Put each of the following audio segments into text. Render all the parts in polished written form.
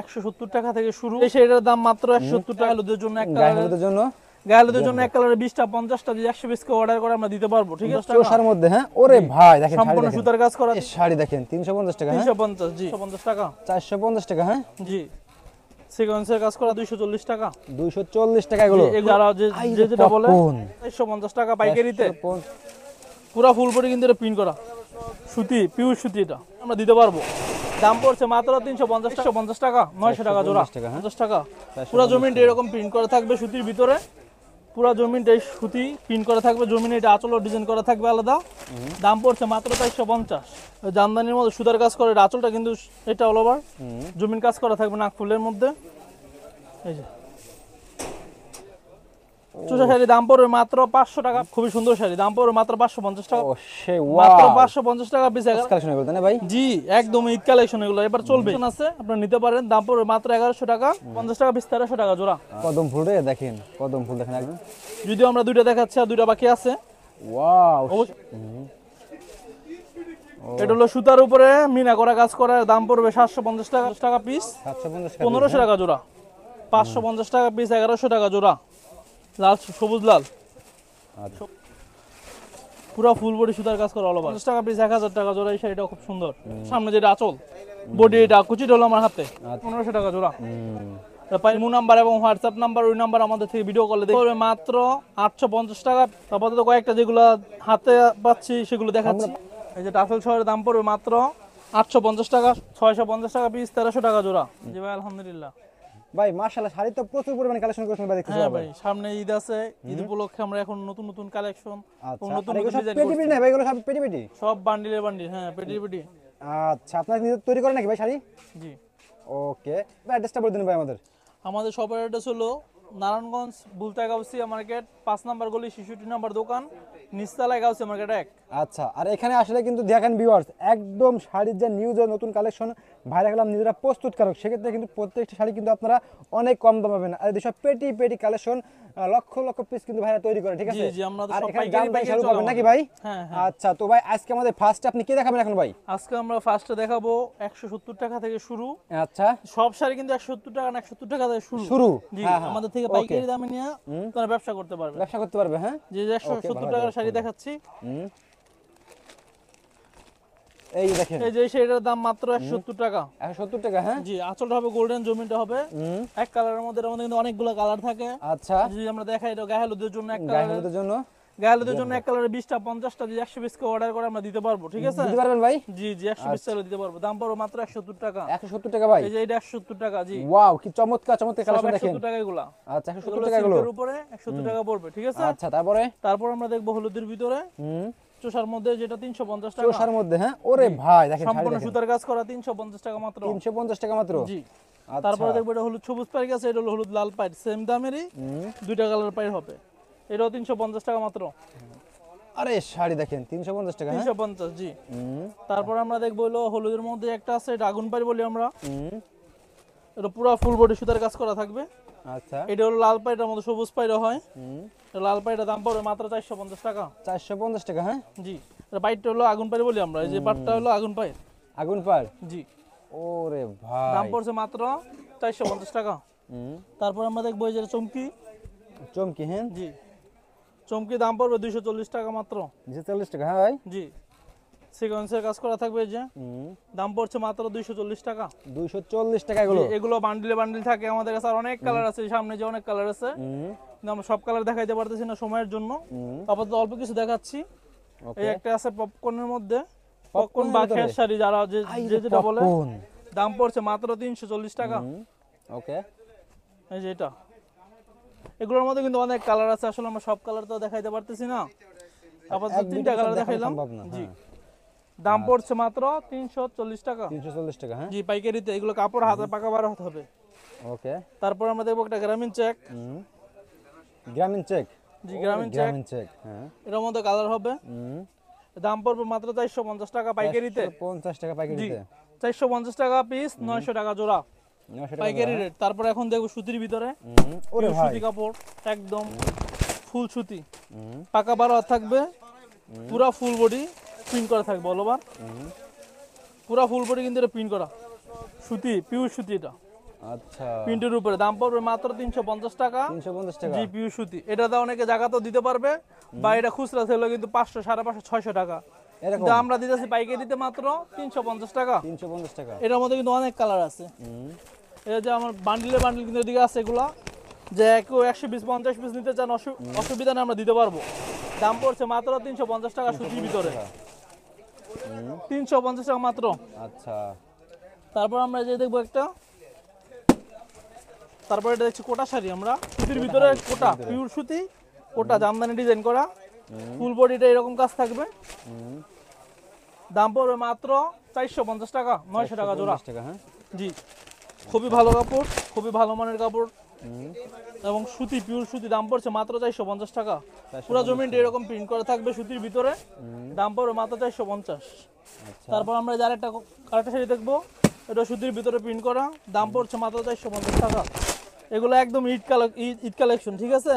170 টাকা থেকে শুরু। এই শাড়িটার দাম মাত্র 170 টাকা। হলুদের জন্য এক কালারের জন্য গায়েলুদের জন্য এক কালারের 20টা 50টা যদি 100 পিস অর্ডার করে আমরা দিতে পারবো। ঠিক আছে, চোষার মধ্যে। হ্যাঁ, ওরে ভাই দেখেন সম্পূর্ণ সুতার কাজ করা এই শাড়ি দেখেন 350 টাকা। 350 জি 150 টাকা 450 টাকা। হ্যাঁ জি সিকোয়েন্সের কাজ করা 240 টাকা 240 টাকা। এগুলো যারা যে যেটা বলে 150 টাকা পাইকারিতে। পুরো ফুল বডি কিন্তু এটা প্রিন্ট করা সুতি, পিওর সুতি, এটা আমরা দিতে পারবো। দাম পড়ছে মাত্র 350 টাকা 900 টাকা জোড়া 50 টাকা। পুরো জমিনটা এরকম প্রিন্ট করা থাকবে সুতির ভিতরে। পুরো জমিনটাই সুতি প্রিন্ট করা থাকবে। জমিনে এটা আঁচল ডিজাইন করা থাকবে আলাদা। দাম পড়ছে মাত্র 450। জামদানির মধ্যে সুতার কাজ করে আঁচলটা কিন্তু এটা অল ওভার জমিন কাজ করা থাকবে নাক ফুলের মধ্যে। এই যে চুষা শাড়ি দাম পড়বে মাত্র 500 টাকা। খুবই সুন্দর শাড়ি, দাম পড়বে মাত্র 550 টাকা। মাত্র 550 টাকা পিস। কালেকশন এগুলো না ভাই? জি একদম ঈদ কালেকশন এগুলো এবার চলবে আছে, আপনারা নিতে পারেন। দাম পড়বে মাত্র 1100 টাকা 50 টাকা পিস 1300 টাকা জোড়া। কদম ফুল রে দেখেন, কদম ফুল দেখেন একদম। যদিও আমরা দুইটা দেখাচ্ছি আর দুইটা বাকি আছে। ওয়াও, এটা হলো সুতার উপরে মিনা করা কাজ করা। দাম পড়বে 750 টাকা পিস 1500 টাকা জোড়া। 550 টাকা পিস 1100 টাকা জোড়া। লাল সবুজ লাল পুরো ফুল বডি সুতার কাজ করা। 50 টাকা পিস 1000 টাকা জোড়া। এই শাড়িটা খুব সুন্দর। সামনে যেটা আঁচল বডি এটা কুচিটা হলো আমার হাতে 1500 টাকা জোড়া। ইমো নাম্বার এবং হোয়াটসঅ্যাপ নাম্বার, ওই নাম্বার আমাদের থেকে ভিডিও কলে দেখতে হবে মাত্র 850 টাকা। আপাতত কয়েকটা যেগুলো হাতে পাচ্ছি সেগুলো দেখাচ্ছি। এই যে টাসেল শহরের দাম পড়বে মাত্র 850 টাকা 650 টাকা পিস 1300 টাকা জোড়া। জি ভাই আলহামদুলিল্লাহ। ভাই মাশাআল্লাহ, শাড়ি তো প্রচুর পরিমাণে কালেকশন করেছেন ভাই, দেখতেছি। হ্যাঁ ভাই সামনে ঈদ আছে, ঈদ উপলক্ষে আমরা এখন নতুন নতুন কালেকশন আচ্ছা, নতুন আর এগুলো নতুন সব ডিজাইন পেটি পেটি না ভাই? এগুলো সব পেটি পেটি? সব বান্ডিলে বান্ডিল। হ্যাঁ পেটি পেটি। আচ্ছা, আপনারা নিজে তৈরি করেন নাকি ভাই শাড়ি? জি। ওকে ভাই, অ্যাড্রেসটা বলে দিন ভাই আমাদের। আমাদের শপের অ্যাড্রেস হলো নারায়ণগঞ্জ বুলতা গাউসিয়া মার্কেট 5 নম্বর গলি 66 নম্বর দোকান, নিচতলায় গাউসিয়া মার্কেট 1। আচ্ছা, আর এখানে আসলে কিন্তু দেখেন ভিউয়ার্স, একদম শাড়ির যে নিউ যে নতুন কালেকশন ভাইরা গেলাম নিজেরা প্রস্তুতকারক, সেক্ষেত্রে কিন্তু প্রত্যেকটা শাড়ি কিন্তু আপনারা অনেক কম দামে পাবেন। আর যেসব পেটি পেটি কালেকশন লক্ষ লক্ষ পিস কিন্তু ভাইরা তৈরি করে, ঠিক আছে? জি আমরা আর সব এখানে পাইকারি দাম শুরু পাবেন নাকি ভাই? হ্যাঁ। আচ্ছা, তো ভাই আজকে আমাদের ফার্স্টে আপনি কি দেখাবেন এখন ভাই? আজকে আমরা ফার্স্টে দেখাবো 170 টাকা থেকে শুরু। আচ্ছা, সব শাড়ি কিন্তু 170 টাকা না 170 টাকা থেকে শুরু। জি আমাদের থেকে পাইকারি দামে নিয়ে তোমরা ব্যবসা করতে পারবে। ব্যবসা করতে পারবে। হ্যাঁ, যে 170 টাকার শাড়ি দেখাচ্ছি। এই দেখেন, এই যে শাড়িটার দাম মাত্র 170 টাকা 170 টাকা। হ্যাঁ জি, আঁচলটা হবে গোল্ডেন, জমিনটা হবে এক কালারের মধ্যে। এর মধ্যে কিন্তু অনেকগুলো কালার থাকে। আচ্ছা, যদি আমরা দেখাই, এটা গায়েলুদের জন্য এক কালার, গায়েলুদের জন্য এক কালারের 20টা 50টা যদি 100 পিস অর্ডার করে আমরা দিতে পারবো। ঠিক আছে, দিতে পারবেন ভাই? জি 100 পিস চাইলে দিতে পারবো। দাম পড়বে মাত্র 170 টাকা 170 টাকা ভাই। এই যে এটা 170 টাকা। জি ওয়াও, কি চমৎকার চমৎকার কালেকশন দেখেন। 170 টাকা এগুলা। আচ্ছা, 170 টাকা এগুলো। এর উপরে 170 টাকা পড়বে। ঠিক আছে, আচ্ছা, তারপর আমরা দেখবো হলুদের ভিতরে চোষার মধ্যে, যেটা 350 টাকা। চোষার মধ্যে। হ্যাঁ, ওরে ভাই দেখেন, সম্পূর্ণ সুতার কাজ করা 350 টাকা মাত্র। 350 টাকা মাত্র। জি। তারপরে দেখবো এটা হলুদ সবুজ পাইর আছে, এটা হলো হলুদ লাল পাইর, সেম দামেরই দুইটা কালার পাইর হবে। এটাও 350 টাকা মাত্র। আরে শাড়ি দেখেন 350 টাকা। 350 জি। তারপর আমরা দেখবো হলো হলুদের মধ্যে একটা আছে, এটা আগুন পাইর বলি আমরা। এটা পুরো ফুল বডি সুতার কাজ করা থাকবে। আচ্ছা, এটা হলো লাল পাইটার মধ্যে সবুজ পাইরও হয়। লাল পাইটার দাম পড়বে মাত্র 450 টাকা 450 টাকা। হ্যাঁ জি। এটা পাইরটা হলো আগুন পাইর বলি আমরা। এই যে পাটটা হলো আগুন পাইর। আগুন পাড়। জি। ওরে ভাই, দাম পড়ছে মাত্র 450 টাকা। তারপর আমরা দেখবো এই যে চমকি। চমকি। হ্যাঁ জি, চমকি দাম পড়বে 240 টাকা মাত্র। 240 টাকা। হ্যাঁ ভাই, জি সিকোয়েন্সের কাজ করা থাকবে। এই যে দাম পড়ছে মাত্র 240 টাকা 240 টাকা এগুলো। এগুলো বান্ডিলে বান্ডিল থাকে আমাদের কাছে। আর অনেক কালার আছে, সামনে যে অনেক কালার আছে, কিন্তু আমরা সব কালার দেখাইতে পারতেছি না সময়ের জন্য। আপাতত অল্প কিছু দেখাচ্ছি। এই একটা আছে পপকর্নের মধ্যে, পপকর্ন বা খের শাড়ি যারা যেটা বলে। দাম পড়ছে মাত্র 340 টাকা। ওকে, এই যে এটা, এগুলোর মধ্যে কিন্তু অনেক কালার আছে। আসলে আমরা সব কালার তো দেখাইতে পারতেছি না। আপাতত তিনটা কালার দেখাইলাম। জি, দাম পড়ছে মাত্র 340 টাকা 340 টাকা। হ্যাঁ জি, পাইকারিতে। এগুলো কাপড় হাতে পাকা বার হতে হবে। ওকে, তারপর আমরা দেখবো একটা গ্রামীণ চেক। গ্রামীণ চেক। জি গ্রামীণ চেক। হ্যাঁ, এর মধ্যে কালার হবে। দাম পড়বে মাত্র 450 টাকা পাইকারিতে। 50 টাকা পাইকারিতে। 450 টাকা পিস 900 টাকা জোড়া পাইকারি রেট। তারপর এখন দেখবো সুতির ভিতরে। ওরে ভাই, সুতি কাপড় একদম ফুল সুতি, পাকা বারো থাকবে, পুরা ফুল বডি প্রিন্ট করা থাকবে অল ওভার। পুরা ফুল বডি কিন্তু এটা প্রিন্ট করা সুতি, পিওর সুতি। এটা আচ্ছা প্রিন্টের উপরে দাম পড়বে মাত্র 350 টাকা। 350 টাকা। জিপিইউ সুতি, এটাতে অনেকে জায়গাতেও দিতে পারবে, বা এটা খুচরা ছিল কিন্তু 500, 550, 600 টাকা, এরকম কিন্তু আমরা দিতেছি পাইকারিতে মাত্র 350 টাকা। 350 টাকা। এটার মধ্যে কিন্তু অনেক কালার আছে। এই যে আমার বান্ডিল কিন্তু এদিকে আছে এগুলা, যে কেউ 120, 50 পিস নিতে চান অসুবিধা নেই, আমরা দিতে পারবো। দাম পড়ছে মাত্র 350 টাকা সুতির ভিতরে, 350 টাকা মাত্র। আচ্ছা তারপর আমরা যে দেখবো একটা, তারপর এটা দেখছি কোটা শাড়ি, আমরা সুতির ভিতরে কোটা, পিওর সুতি কোটা, জামদানি ডিজাইন করা, ফুল বডিটা এরকম কাজ থাকবে। দাম পড়বে মাত্র 450 টাকা, 900 টাকা জোড়া। 450 টাকা। হ্যাঁ জি, খুবই ভালো কাপড়, খুবই ভালো মানের কাপড় এবং সুতি, পিওর সুতি। দাম পড়ছে মাত্র 450 টাকা। পুরো জমিনটা এরকম প্রিন্ট করা থাকবে সুতির ভিতরে, দাম পড়বে মাত্র 450। আচ্ছা তারপর আমরা আরেকটা শাড়ি দেখবো, এটা সুতির ভিতরে প্রিন্ট করা, দাম পড়ছে মাত্র 450 টাকা। এগুলো একদম ঈদ কালেকশন, ঠিক আছে?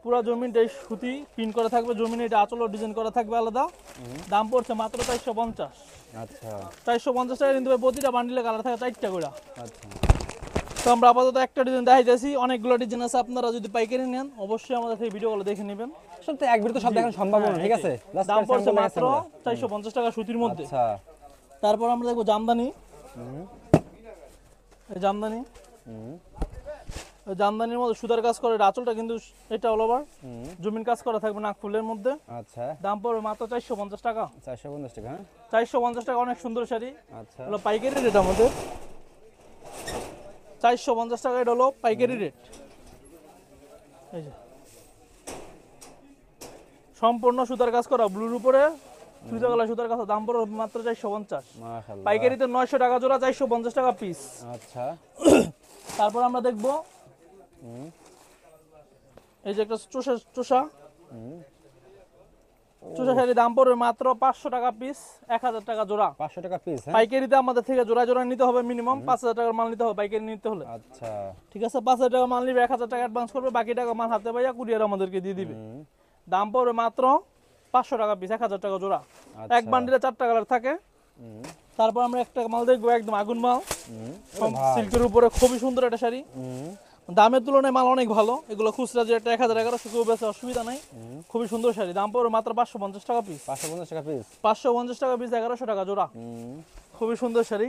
পুরো জমিনটা সুতি প্রিন্ট করা থাকবে, জমিনে এটা আঁচল ডিজাইন করা থাকবে আলাদা, দাম পড়ছে মাত্র 450। আচ্ছা 450 টাকা, কিন্তু প্রতিটা বান্ডিলে কালার থাকে 4টা করে। আচ্ছা তো আমরা আপাতত একটা ডিজাইন দেখাইতেছি, অনেকগুলো ডিজাইন আছে, আপনারা যদি পাইকারি নেন অবশ্যই আমাদের থেকে ভিডিওগুলো দেখে নেবেন। আসলে তো এক ভিডিও তো সব দেখানো সম্ভব না, ঠিক আছে? দাম পড়ছে মাত্র 450 টাকা সুতির মধ্যে। আচ্ছা তারপর আমরা দেখবো জামদানি, এই জামদানি, জামদানির মধ্যে সুতার কাজ করে, আঁচলটা কিন্তু এটা অল ওভার জমিন কাজ করা থাকবে নাক ফুলের মধ্যে। আচ্ছা দাম পড়বে মাত্র 450 টাকা। 450 টাকা। হ্যাঁ 450 টাকা, অনেক সুন্দর শাড়ি। আচ্ছা হলো পাইকারি রেট আমাদের 450 টাকা, এটা হলো পাইকারি রেট। এই যে সম্পূর্ণ সুতার কাজ করা, ব্লুর উপরে সুতা গলা সুতার কাজ, দাম পড়বে মাত্র 450। মাশাআল্লাহ। পাইকারিতে 900 টাকা জোড়া, 450 টাকা পিস। আচ্ছা তারপর আমরা দেখবো এই যে একটা চোষা চোষা শাড়ির দাম পড়বে মাত্র 500 টাকা পিস, 1000 টাকা জোড়া। 500 টাকা পিস। হ্যাঁ পাইকারিতে আমাদের থেকে জোড়া জোড়া নিতে হবে, মিনিমাম 5000 টাকার মাল নিতে হবে পাইকারি নিতে হলে। আচ্ছা ঠিক আছে, 5000 টাকা মাল নিবে, 1000 টাকা অ্যাডভান্স করবে, বাকি টাকা মাল হাতে পাইয়া কুরিয়ার আমাদেরকে দিয়ে দিবে। দাম পড়বে মাত্র 500 টাকা পিস, 1000 টাকা জোড়া। এক বান্ডিলে 4টা কালার থাকে। তারপর আমরা একটা মাল দেখবো, একদম আগুন মাল, সিল্কের উপরে খুবই সুন্দর একটা শাড়ি। দামের তুলনায় মাল অনেক ভালো, এগুলো খুচরা যে একটা 1011 কেউ বেশি অসুবিধা নাই। খুবই সুন্দর শাড়ি, দাম পড়বে মাত্র 550 টাকা পিস। 550 টাকা পিস। 550 টাকা পিস, 1100 টাকা জোড়া। খুবই সুন্দর শাড়ি।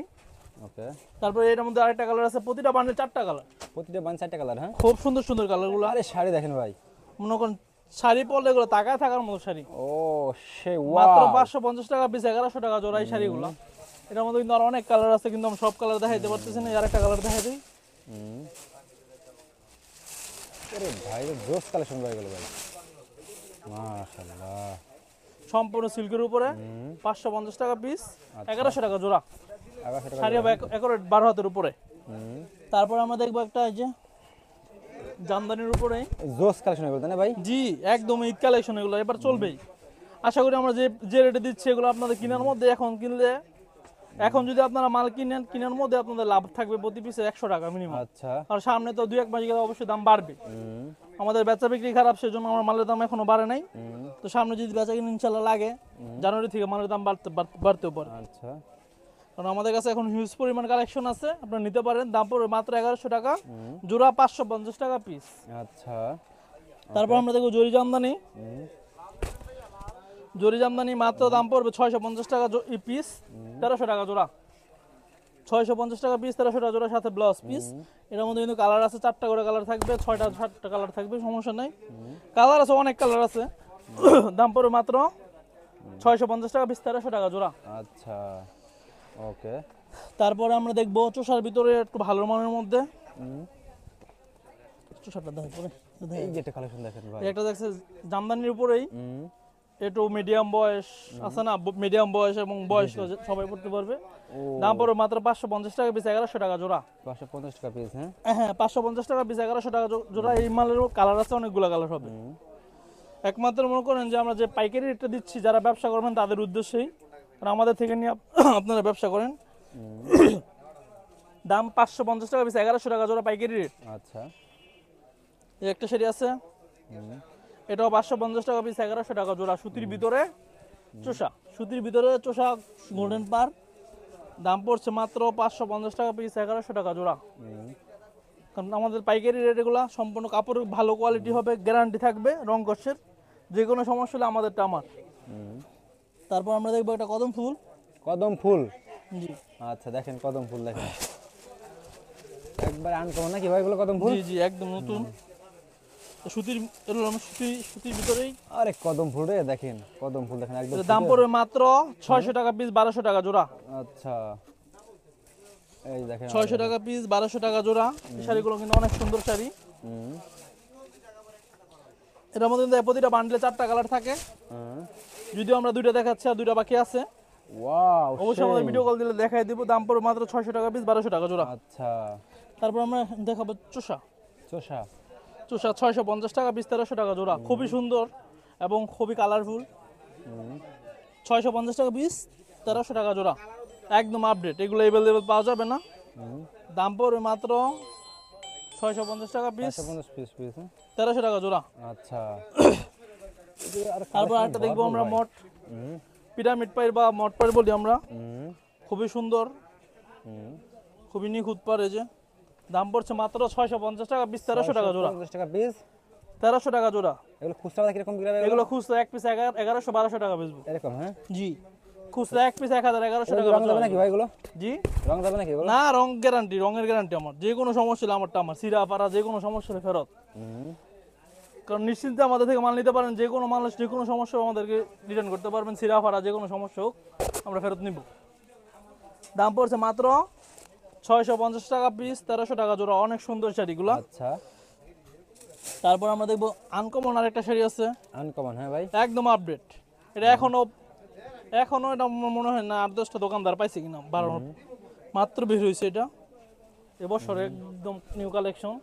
ওকে তারপরে এটার মধ্যে আরেকটা কালার আছে, প্রতিটা বান্ডে 4টা কালার, প্রতিটা বান 4টা কালার। হ্যাঁ খুব সুন্দর সুন্দর কালারগুলো। আরে শাড়ি দেখেন ভাই, মনে করেন শাড়ি পরলে এগুলো তাকায় থাকার মতো শাড়ি। ও সে মাত্র ওয়াও। 550 টাকা পিস, 1100 টাকা জোড়া এই শাড়িগুলো। এটার মধ্যে কিন্তু আর অনেক কালার আছে, কিন্তু আমি সব কালার দেখাইতে পারতেছি না, আরেকটা কালার দেখাই দিই। আরে ভাই জোস কালেকশন হয়ে গেল ভাই, মাশাআল্লাহ। সম্পূর্ণ সিল্কের উপরে, 550 টাকা পিস, 1100 টাকা জোড়া। 1100 টাকা। শাড়ি হবে একেবারে 12 হাতের উপরে। তারপর আমরা দেখবো একটা এই যে জামদানির উপরে, জোস কালেকশন হয়ে গেল তাই না ভাই? জি একদম ঈদ কালেকশন, এগুলো এবার চলবেই। আশা করি আমরা যে যে রেটে দিচ্ছি এগুলো আপনাদের কেনার মধ্যে, এখন যদি আপনারা মাল কিনেন, কেনার মধ্যে আপনাদের লাভ থাকবে প্রতি পিসে 100 টাকা মিনিমাম। আচ্ছা আর সামনে তো 2-1 মাস গেলে অবশ্যই দাম বাড়বে। আমাদের বেচা বিক্রি খারাপ, সেজন্য আমার মালের দাম এখনো বাড়ে নাই। তো সামনে যদি বেচা কিনে ইনশাল্লাহ লাগে, জানুয়ারি থেকে মালের দাম বাড়তেও পারে। আচ্ছা কারণ আমাদের কাছে এখন হিউজ পরিমাণ কালেকশন আছে, আপনারা নিতে পারেন। দাম পড়বে মাত্র 1100 টাকা জোড়া, 550 টাকা পিস। আচ্ছা তারপর আমরা দেখবো জরি জামদানি, জরি জামদানি মাত্র দাম পড়বে 650 টাকা পিস, 1300 টাকা জোড়া। 650 টাকা পিস, 1300 টাকা জোড়া, সাথে ব্লাউজ পিস। এর মধ্যে কিন্তু কালার আছে, 4টা করে কালার থাকবে, 6টা কালার থাকবে, সমস্যা নাই। কালার আছে, অনেক কালার আছে। দাম পড়বে মাত্র 650 টাকা পিস, 1300 টাকা জোড়া। আচ্ছা ওকে। তারপরে আমরা দেখবো চোষার ভিতরে একটু ভালো মানের মধ্যে, চোষাটা দেখো পরে, এই যে একটা কালেকশন দেখেন ভাই, একটা দেখছে জামদানির উপরেই, একটু মিডিয়াম বয়স আছে না, মিডিয়াম বয়স এবং বয়স সবাই পড়তে পারবে। দাম পড়বে মাত্র 550 টাকা পিস, 1100 টাকা জোড়া। 550 টাকা পিস। হ্যাঁ হ্যাঁ 550 টাকা পিস, 1100 টাকা জোড়া। এই মালের কালার আছে, অনেকগুলো কালার হবে। একমাত্র মনে করেন যে আমরা যে পাইকারি রেটটা দিচ্ছি, যারা ব্যবসা করবেন তাদের উদ্দেশ্যেই, কারণ আমাদের থেকে নিয়ে আপনারা ব্যবসা করেন। দাম 550 টাকা পিস, 1100 টাকা জোড়া পাইকারি রেট। আচ্ছা এই একটা শাড়ি আছে, এটাও 550 টাকা পিস, 1100 টাকা জোড়া। সুতির ভিতরে চোষা, সুতির ভিতরে চোষা, গোল্ডেন পার, দাম পড়ছে মাত্র 550 টাকা পিস, 1100 টাকা জোড়া। কারণ আমাদের পাইকারি রেট এগুলা সম্পূর্ণ কাপড় ভালো কোয়ালিটি হবে, গ্যারান্টি থাকবে, রং কষের যে কোনো সমস্যা হলে আমাদেরটা আমার। তারপর আমরা দেখবো একটা কদম ফুল। কদম ফুল, জি আচ্ছা দেখেন কদম ফুল দেখেন একবার আনকমন নাকি ভাই এগুলো কদম ফুল? জি জি একদম নতুন সুতির, এগুলো সুতির ভিতরেই। আরে কদম ফুল রে, দেখেন কদম ফুল দেখেন একদম এটার দাম পড়বে মাত্র 600 টাকা পিস, 1200 টাকা জোড়া। আচ্ছা এই দেখেন 600 টাকা পিস, 1200 টাকা জোড়া। এই শাড়িগুলো কিন্তু অনেক সুন্দর শাড়ি। হুম এটার মধ্যে কিন্তু প্রতিটা বান্ডেলে 4টা কালার থাকে, যদিও আমরা 2টা দেখাচ্ছি আর 2টা বাকি আছে। ওয়াও অবশ্যই আমাদের ভিডিও কল দিলে দেখাই দিব। দাম পড়বে মাত্র 600 টাকা পিস, 1200 টাকা জোড়া। আচ্ছা তারপর আমরা দেখাবো চোষা। চোষা, চোষা 650 টাকা পিস, 1300 টাকা জোড়া। খুবই সুন্দর এবং খুবই কালারফুল। 650 টাকা পিস, 1300 টাকা জোড়া, একদম আপডেট। এগুলো অ্যাভেলেবেল পাওয়া যাবে না। দাম পড়বে মাত্র 650 টাকা পিস, 50 পিস পিস 1300 টাকা জোড়া। আচ্ছা তারপর একটা দেখবো আমরা মট, পিরামিড পাইর বা মট পাইর বলি আমরা। খুবই সুন্দর, খুবই নিখুঁত পার। এই যে দাম পড়ছে মাত্র 650 টাকা পিস, 1300 টাকা জোড়া। 50 টাকা পিস, 1300 টাকা জোড়া। এগুলো খুচরা কিরকম বিক্রি হবে? এগুলো খুচরা এক পিস 1100 1200 টাকা বেচবো। এরকম হ্যাঁ? জি খুচরা এক পিস 1000 1100 টাকা রং যাবে নাকি ভাই এগুলো? জি রং যাবে নাকি এগুলো? না, রং গ্যারান্টি, রঙের গ্যারান্টি আমার। যে কোনো সমস্যা হলে আমারটা আমার, সিরা পাড়া যে কোনো সমস্যা হলে ফেরত। কারণ নিশ্চিন্তে আমাদের থেকে মাল নিতে পারেন। যে কোনো মানুষ যে কোনো সমস্যা আমাদেরকে রিটার্ন করতে পারবেন। সিরা পাড়া যে কোনো সমস্যা হোক আমরা ফেরত নিব। দাম পড়ছে মাত্র 650 টাকা পিস, 1300 টাকা জোড়া। অনেক সুন্দর শাড়িগুলো। আচ্ছা তারপর আমরা দেখবো আনকমন আরেকটা শাড়ি আছে, আনকমন হ্যাঁ ভাই, একদম আপডেট। এটা এখনো এটা আমার মনে হয় না 8-10টা দোকানদার পাইছে কিনা, 12 মাত্র বের হয়েছে এটা এবছর, একদম নিউ কালেকশন।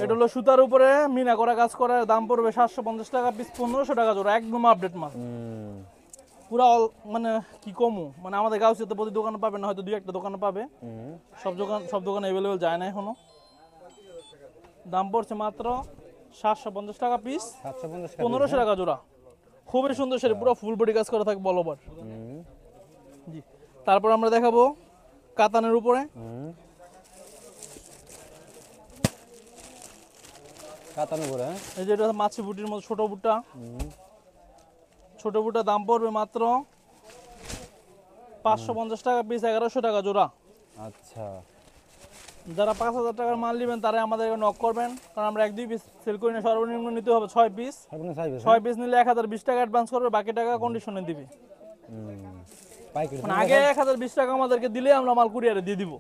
এটা হলো সুতার উপরে মিনা করা কাজ করা। দাম পড়বে 750 টাকা পিস, 1500 টাকা জোড়া, একদম আপডেট মাল। পুরা মানে কি কমু, মানে আমাদের গাউসিয়াতে প্রতি দোকানে পাবে না, হয়তো 2-1টা দোকানে পাবে। সব দোকানে অ্যাভেলেবেল যায় না এখনো। দাম পড়ছে মাত্র 750 টাকা পিস, 750 টাকা 1500 টাকা জোড়া। খুবই সুন্দর শাড়ি, পুরো ফুল বডি কাজ করা থাকবে বলবার। জি তারপর আমরা দেখাবো কাতানের উপরে। কাতান উপরে এই যে এটা মাছি বুটির মতো ছোট বুটা, ছোট বুটা। দাম পড়বে মাত্র 550 টাকা পিস, 1100 টাকা জোড়া। আচ্ছা যারা 5000 টাকার মাল নেবেন তারা আমাদের নক করবেন, কারণ আমরা 1-2 পিস সেল করি না, সর্বনিম্ন নিতে হবে 6 পিস। আপনি চাইবে 6 পিস নিলে 1020 টাকা অ্যাডভান্স করবে, বাকি টাকা কন্ডিশনে দিবে। পাইকারি মানে আগে 1020 টাকা আমাদেরকে দিলে আমরা মাল কুরিয়ারে দিয়ে দিব।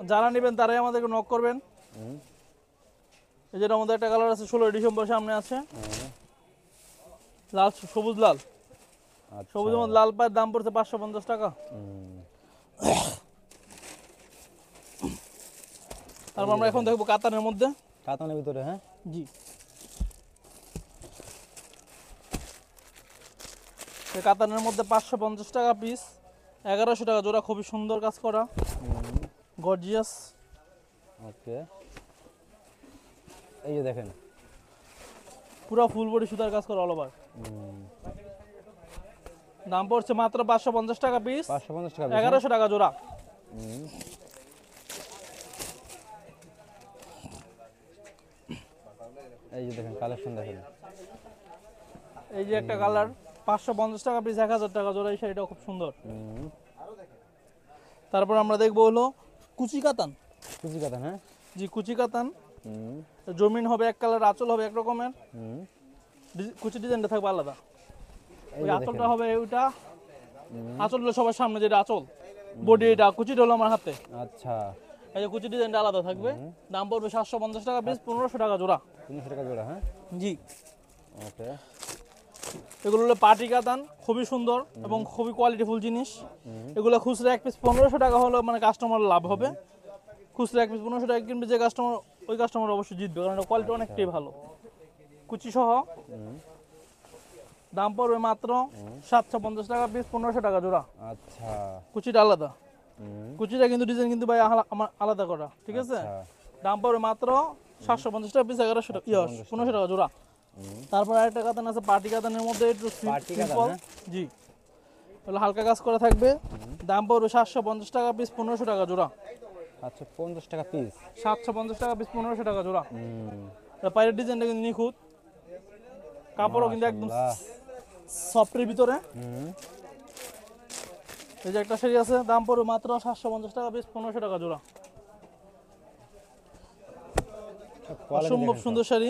যারা নেবেন তারাই আমাদেরকে নক করবেন। এই যেটার মধ্যে একটা কালার আছে, 16 ডিসেম্বর সামনে আছে, লাল সবুজ লাল। সবুজের মধ্যে লাল পায়ের দাম পড়ছে 550 টাকা। তারপর আমরা এখন দেখবো কাতানের মধ্যে। কাতানের ভিতরে হ্যাঁ জি কাতানের মধ্যে 550 টাকা পিস, 1100 টাকা জোড়া। খুবই সুন্দর কাজ করা, গর্জিয়াস। ওকে এই যে দেখেন পুরো ফুল বডি সুতার কাজ করা অল ওভার। দাম পড়ছে মাত্র 550 টাকা পিস, 550 টাকা 1100 টাকা জোড়া। এই যে দেখেন কালেকশন দেখেন, এই যে একটা কালার 550 টাকা পিস, 1000 টাকা জোড়া। এই শাড়িটা খুব সুন্দর। তারপর আমরা দেখবো হলো কুচি কাতান। কুচি কাতান হ্যাঁ জি কুচি কাতান। জমিন হবে এক কালার, আঁচল হবে এক রকমের, কুচি ডিজাইনটা থাকবে আলাদা। ওই আঁচলটা হবে ওইটা, আঁচল হলো সবার সামনে যেটা আঁচল, বডি এটা, কুচিটা হলো আমার হাতে। আচ্ছা এই যে কুচি ডিজাইনটা আলাদা থাকবে। দাম পড়বে 750 টাকা পিস, 1500 টাকা জোড়া। 1500 টাকা জোড়া হ্যাঁ জি ওকে এগুলো হলো পার্টি কাতান, খুবই সুন্দর এবং খুবই কোয়ালিটিফুল জিনিস। এগুলো খুচরা এক পিস 1500 টাকা হলো মানে কাস্টমার লাভ হবে। খুচরা এক পিস 1500 টাকা কিনবে যে কাস্টমার, ওই কাস্টমার অবশ্যই জিতবে, কারণ এটা কোয়ালিটি অনেকটাই ভালো। কুচি সহ দাম পড়বে মাত্র 750 টাকা পিস, 1500 টাকা জোড়া। আচ্ছা কুচিটা আলাদা, কুচিটা কিন্তু ডিজাইন কিন্তু ভাই আমার আলাদা করা, ঠিক আছে। দাম পড়বে মাত্র 750 টাকা পিস, 1100 টাকা 1500 টাকা জোড়া। তারপর আরেকটা কাতান আছে পার্টি কাতানের মধ্যে, একটু সিম্পল। জি তাহলে হালকা কাজ করা থাকবে, দাম পড়বে 750 টাকা পিস, 1500 টাকা জোড়া। 750 টাকা পিস। 750 টাকা পিস, 1500 টাকা জোড়া। পায়ের ডিজাইনটা কিন্তু নিখুঁত, কাপড়ও কিন্তু একদম সফটের ভিতরে। এই যে একটা শাড়ি আছে, দাম পড়বে মাত্র 750 টাকা পিস, 1500 টাকা জোড়া। অসম্ভব সুন্দর শাড়ি।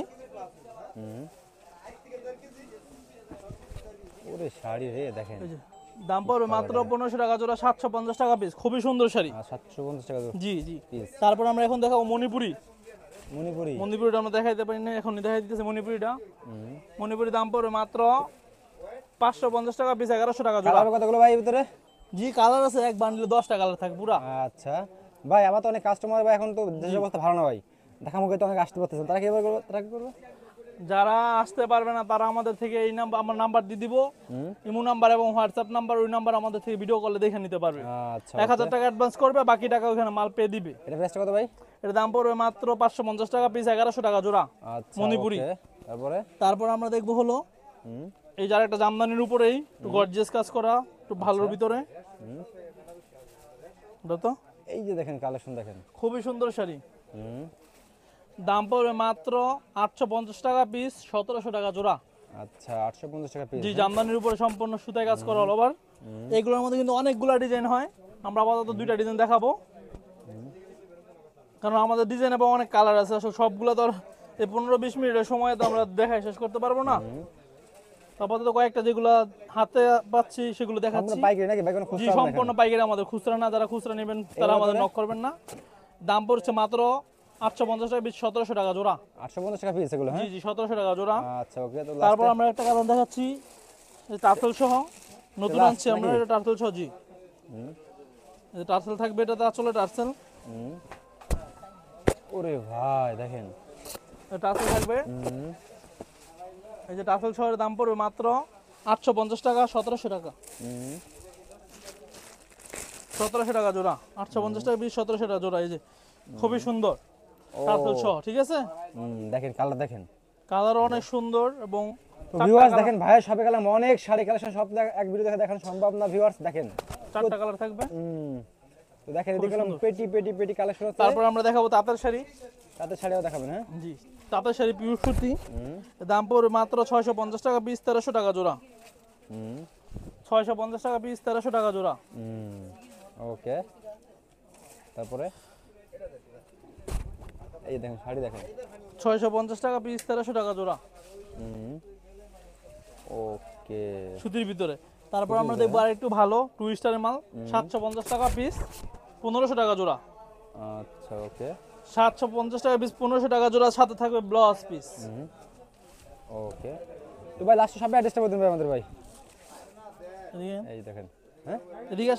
ওরে শাড়ি রে দেখেন, এই যে দাম পড়বে মাত্র 1500 টাকা জোড়া, 750 টাকা পিস, খুবই সুন্দর শাড়ি। 750 টাকা জি জি। পিস। তারপর আমরা এখন দেখাবো মণিপুরি। মণিপুরি। মণিপুরিটা আমরা দেখাইতে পারি না, এখন দেখাই দিতেছে মণিপুরিটা। মণিপুরি দাম পড়বে মাত্র 550 টাকা পিস, 1100 টাকা জোড়া। কালার কতগুলো ভাই ভিতরে? জি কালার আছে, এক বান্ডেলে 10টা কালার থাকে পুরা। আচ্ছা ভাই, আমার তো অনেক কাস্টমার ভাই, এখন তো দেশের অবস্থা ভালো না ভাই, দেখামুখে তো অনেক আসতে পারতেছেন, তারা কি করবে? তারা কি করবে? যারা আসতে পারবে না তারা আমাদের থেকে এই নাম্বার, আমার নাম্বার দিয়ে দিব, ইমো নাম্বার এবং হোয়াটসঅ্যাপ নাম্বার, ওই নাম্বার আমাদের থেকে ভিডিও কলে দেখে নিতে পারবে। আচ্ছা 1000 টাকা অ্যাডভান্স করবে, বাকি টাকা ওখানে মাল পে দিবে। এটা প্রাইসটা কত ভাই? এর দাম পড়বে মাত্র 550 টাকা পিস, 1100 টাকা জোড়া। আচ্ছা মণিপুরি। ওকে। তারপরে তারপর আমরা দেখবো হলো এই যার একটা জামদানির উপরেই একটু গর্জিয়াস কাজ করা, একটু ভালোর ভিতরে। দাও তো, এই যে দেখেন কালেকশন দেখেন, খুবই সুন্দর শাড়ি। দাম পড়বে মাত্র 850 টাকা পিস, 1700 টাকা জোড়া। আচ্ছা 850 টাকা পিস। জি, জামদানির উপরে সম্পূর্ণ সুতায় কাজ করা অল ওভার। এগুলোর মধ্যে কিন্তু অনেকগুলা ডিজাইন হয়, আমরা আপাতত 2টা ডিজাইন দেখাবো, কারণ আমাদের ডিজাইন এবং অনেক কালার আছে, আসলে সবগুলো তো আর এই 15-20 মিনিটের সময় তো আমরা দেখাই শেষ করতে পারবো না। আপাতত কয়েকটা যেগুলো হাতে পাচ্ছি সেগুলো আমরা দেখাচ্ছি। পাইকারি নাকি ভাই, কোনো জি খুচরা হবে না সম্পূর্ণ পাইকারি আমাদের, খুচরা না। যারা খুচরা নেবেন তারা আমাদের নক করবেন না। দাম পড়ছে মাত্র 850 টাকা পিস, 1700 টাকা জোড়া। 850 টাকা পিস এগুলো? জি হ্যাঁ জি, 1700 টাকা জোড়া। আচ্ছা ওকে। তো তারপর আমরা একটা কারণ দেখাচ্ছি, এই টার্সেল সহ নতুন last আনছি আমরা, এটা টার্সেল সহ। জি এই যে টার্সেল থাকবে, এটাতে আসলে টার্সেল। ওরে ভাই দেখেন, টার্সেল থাকবে। এই যে টার্সেল সহ এর দাম পড়বে মাত্র 850 টাকা, 1700 টাকা। 1700 টাকা জোড়া, 850 টাকা পিস, 1700 টাকা জোড়া। এই যে খুবই সুন্দর টার্সেল সহ, ঠিক আছে। দেখেন কালার দেখেন, কালার অনেক সুন্দর এবং তো ভিউয়ার্স দেখেন ভাইয়ের শপে গেলাম, অনেক শাড়ি কালেকশন সব এক ভিডিও দেখে দেখানো সম্ভব না ভিউয়ার্স। দেখেন 4টা কালার থাকবে। তো দেখেন এদিকে গেলাম পেটি পেটি পেটি কালেকশন আছে। তারপর আমরা দেখাবো তাঁতের শাড়ি। তাতে শাড়িও দেখাবেন? হ্যাঁ জি, তাঁতের শাড়ি পিওর সুতি, দাম পড়বে মাত্র 650 টাকা পিস, 1300 টাকা জোড়া। 650 টাকা পিস, 1300 টাকা জোড়া। ওকে। তারপরে এই দেখেন শাড়ি দেখেন, 650 টাকা পিস, 1300 টাকা জোড়া। ওকে। সুতির ভিতরে। তারপর আমরা দেখবো আর একটু ভালো 2 স্টারের মাল, 750 টাকা পিস, 1500 টাকা জোড়া। আচ্ছা ওকে। 750 টাকা পিস, 1500 টাকা জোড়া, সাথে থাকবে ব্লাউজ পিস। ওকে। তো ভাই লাস্ট সবে অ্যাড্রেসটা বলে দিন ভাই আমাদের ভাই। এদিকে এই দেখেন, হ্যাঁ এদিকে